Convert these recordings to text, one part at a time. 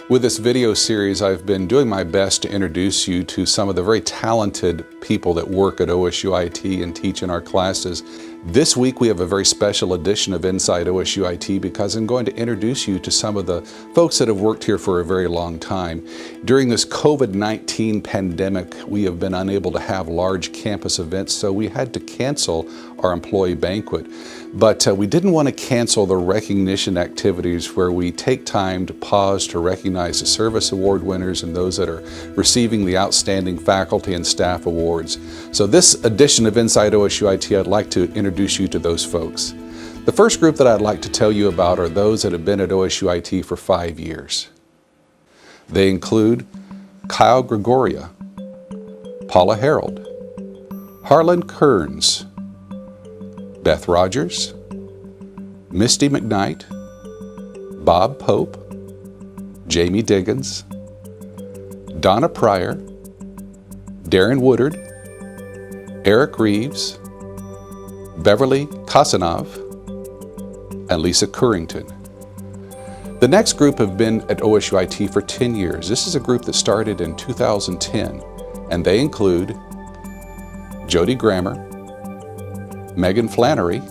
With this video series, I've been doing my best to introduce you to some of the very talented people that work at OSUIT and teach in our classes. This week we have a very special edition of Inside OSUIT because I'm going to introduce you to some of the folks that have worked here for a very long time. During this COVID-19 pandemic, we have been unable to have large campus events, so we had to cancel our employee banquet. But we didn't want to cancel the recognition activities where we take time to pause to recognize the service award winners and those that are receiving the outstanding faculty and staff awards. So this edition of Inside OSUIT, I'd like to introduce you to those folks. The first group that I'd like to tell you about are those that have been at OSUIT for 5 years. They include Kyle Gregoria, Paula Harold, Harlan Kearns, Beth Rogers, Misty McKnight, Bob Pope, Jamie Diggins, Donna Pryor, Darren Woodard, Eric Reeves, Beverly Kasanov, and Lisa Currington. The next group have been at OSUIT for 10 years. This is a group that started in 2010, and they include Jody Grammer, Megan Flannery,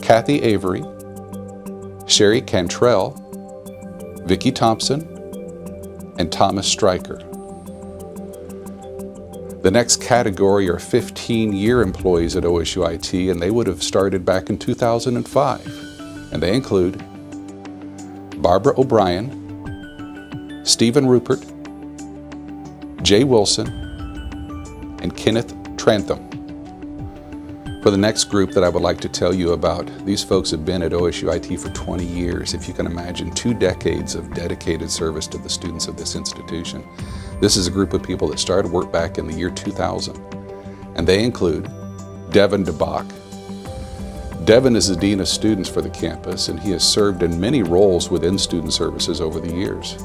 Kathy Avery, Sherry Cantrell, Vicki Thompson, and Thomas Stryker. The next category are 15-year employees at OSUIT, and they would have started back in 2005. And they include Barbara O'Brien, Stephen Rupert, Jay Wilson, and Kenneth Trantham. For the next group that I would like to tell you about, these folks have been at OSUIT for 20 years. If you can imagine, 2 decades of dedicated service to the students of this institution. This is a group of people that started work back in the year 2000. And they include Devin DeBach. Devin is the Dean of Students for the campus, and he has served in many roles within student services over the years.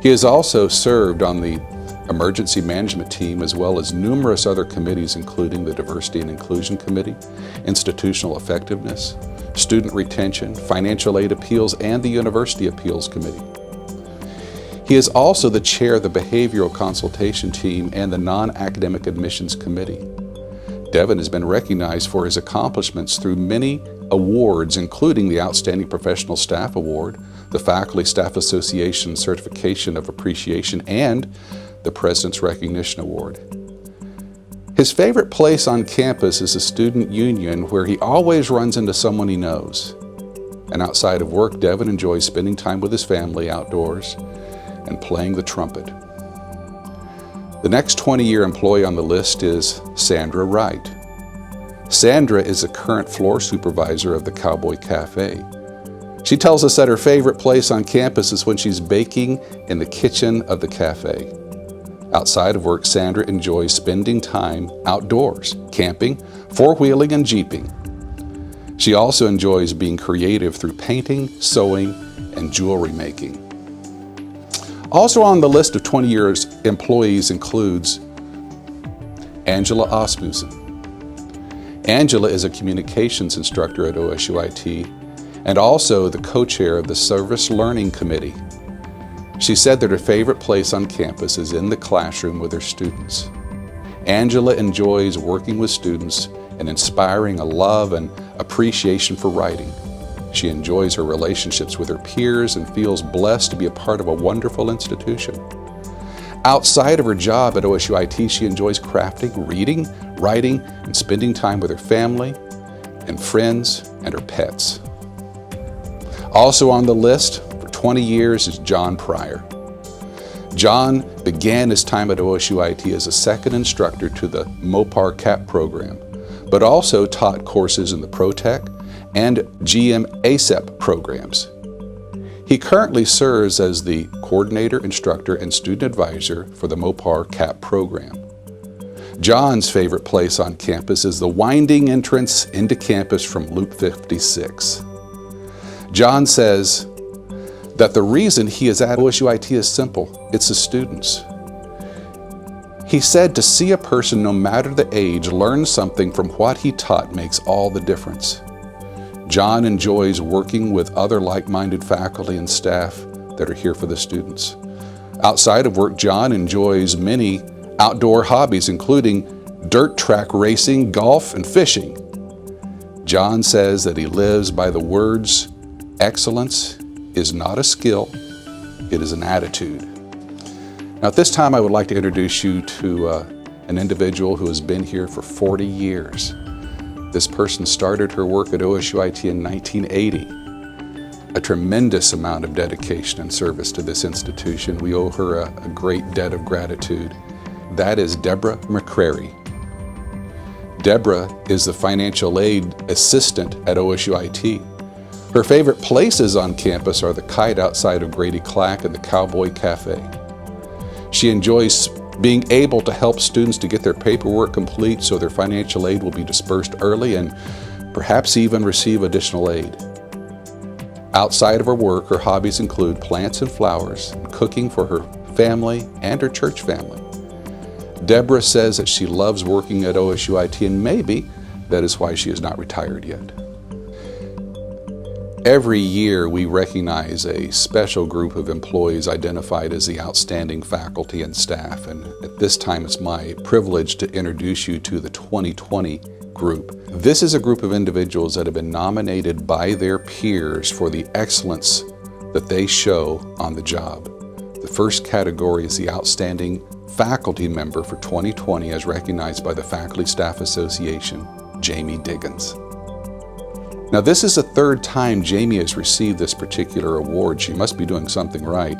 He has also served on the emergency management team, as well as numerous other committees, including the Diversity and Inclusion Committee, Institutional Effectiveness, Student Retention, Financial Aid Appeals, and the University Appeals Committee. He is also the chair of the Behavioral Consultation Team and the Non-Academic Admissions Committee. Devin has been recognized for his accomplishments through many awards, including the Outstanding Professional Staff Award, the Faculty Staff Association Certification of Appreciation, and the President's Recognition Award. His favorite place on campus is the Student Union, where he always runs into someone he knows. And outside of work, Devin enjoys spending time with his family outdoors and playing the trumpet. The next 20-year employee on the list is Sandra Wright. Sandra is the current floor supervisor of the Cowboy Cafe. She tells us that her favorite place on campus is when she's baking in the kitchen of the cafe. Outside of work, Sandra enjoys spending time outdoors, camping, four-wheeling, and jeeping. She also enjoys being creative through painting, sewing, and jewelry making. Also on the list of 20 years employees includes Angela Asmussen. Angela is a communications instructor at OSUIT and also the co-chair of the Service Learning Committee. She said that her favorite place on campus is in the classroom with her students. Angela enjoys working with students and inspiring a love and appreciation for writing. She enjoys her relationships with her peers and feels blessed to be a part of a wonderful institution. Outside of her job at OSUIT, she enjoys crafting, reading, writing, and spending time with her family and friends and her pets. Also on the list, 20 years is John Pryor. John began his time at OSUIT as a second instructor to the MOPAR CAP program, but also taught courses in the ProTech and GM ASEP programs. He currently serves as the coordinator, instructor, and student advisor for the MOPAR CAP program. John's favorite place on campus is the winding entrance into campus from Loop 56. John says that the reason he is at OSUIT is simple. It's the students. He said to see a person, no matter the age, learn something from what he taught makes all the difference. John enjoys working with other like-minded faculty and staff that are here for the students. Outside of work, John enjoys many outdoor hobbies, including dirt track racing, golf, and fishing. John says that he lives by the words, "Excellence is not a skill, it is an attitude." Now at this time, I would like to introduce you to an individual who has been here for 40 years. This person started her work at OSUIT in 1980. A tremendous amount of dedication and service to this institution. We owe her a great debt of gratitude. That is Deborah McCrary. Deborah is the financial aid assistant at OSUIT. Her favorite places on campus are the kite outside of Grady Clack and the Cowboy Cafe. She enjoys being able to help students to get their paperwork complete so their financial aid will be dispersed early and perhaps even receive additional aid. Outside of her work, her hobbies include plants and flowers, cooking for her family and her church family. Deborah says that she loves working at OSUIT, and maybe that is why she is not retired yet. Every year we recognize a special group of employees identified as the outstanding faculty and staff, and at this time it's my privilege to introduce you to the 2020 group. This is a group of individuals that have been nominated by their peers for the excellence that they show on the job. The first category is the outstanding faculty member for 2020 as recognized by the Faculty Staff Association, Jamie Diggins. Now this is the third time Jamie has received this particular award. She must be doing something right.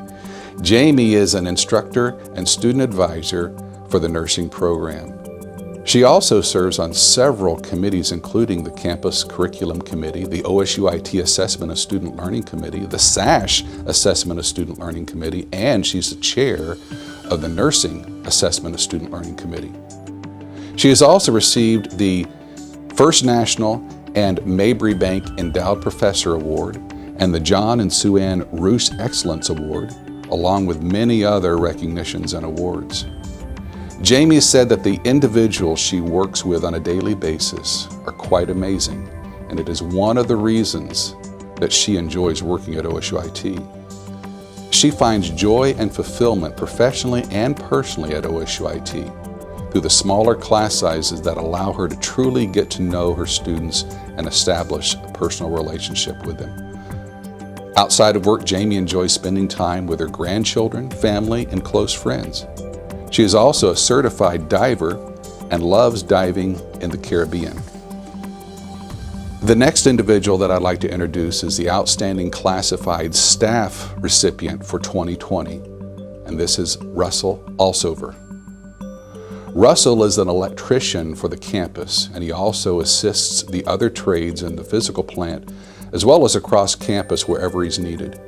Jamie is an instructor and student advisor for the nursing program. She also serves on several committees, including the Campus Curriculum Committee, the OSUIT Assessment of Student Learning Committee, the SASH Assessment of Student Learning Committee, and she's the chair of the Nursing Assessment of Student Learning Committee. She has also received the First National and Mabry Bank Endowed Professor Award and the John and Sue Ann Roos Excellence Award, along with many other recognitions and awards. Jamie said that the individuals she works with on a daily basis are quite amazing, and it is one of the reasons that she enjoys working at OSUIT. She finds joy and fulfillment professionally and personally at OSUIT through the smaller class sizes that allow her to truly get to know her students and establish a personal relationship with them. Outside of work, Jamie enjoys spending time with her grandchildren, family, and close friends. She is also a certified diver and loves diving in the Caribbean. The next individual that I'd like to introduce is the Outstanding Classified Staff recipient for 2020, and this is Russell Alsover. Russell is an electrician for the campus, and he also assists the other trades in the physical plant, as well as across campus wherever he's needed.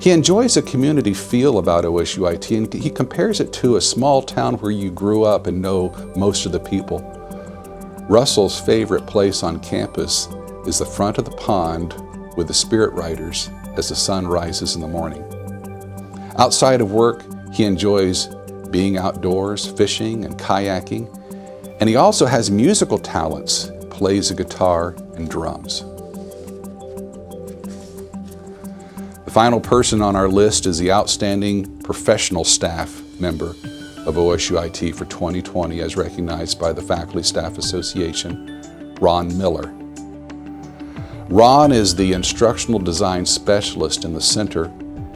He enjoys a community feel about OSUIT, and he compares it to a small town where you grew up and know most of the people. Russell's favorite place on campus is the front of the pond with the spirit riders as the sun rises in the morning. Outside of work, he enjoys being outdoors, fishing and kayaking, and he also has musical talents, plays a guitar and drums. The final person on our list is the Outstanding Professional Staff member of OSUIT for 2020 as recognized by the Faculty Staff Association, Ron Miller. Ron is the Instructional Design Specialist in the Center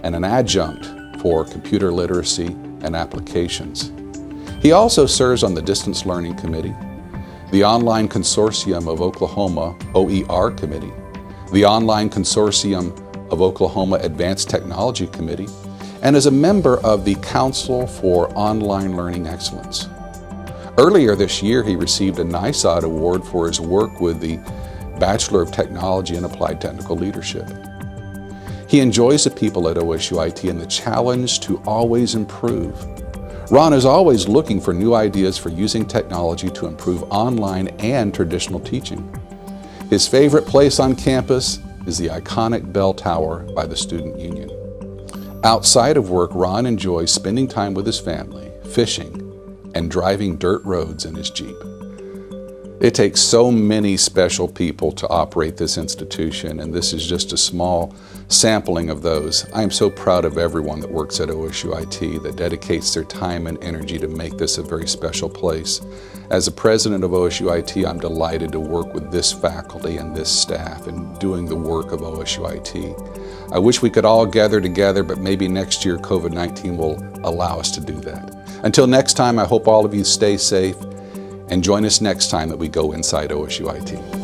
and an adjunct for Computer Literacy and Applications. He also serves on the Distance Learning Committee, the Online Consortium of Oklahoma OER Committee, the Online Consortium of Oklahoma Advanced Technology Committee, and is a member of the Council for Online Learning Excellence. Earlier this year, he received a NISOD award for his work with the Bachelor of Technology in Applied Technical Leadership. He enjoys the people at OSUIT and the challenge to always improve. Ron is always looking for new ideas for using technology to improve online and traditional teaching. His favorite place on campus is the iconic bell tower by the Student Union. Outside of work, Ron enjoys spending time with his family, fishing, and driving dirt roads in his Jeep. It takes so many special people to operate this institution, and this is just a small sampling of those. I am so proud of everyone that works at OSU IT that dedicates their time and energy to make this a very special place. As the president of OSU IT, I'm delighted to work with this faculty and this staff in doing the work of OSU IT. I wish we could all gather together, but maybe next year COVID-19 will allow us to do that. Until next time, I hope all of you stay safe and join us next time that we go inside OSU IT.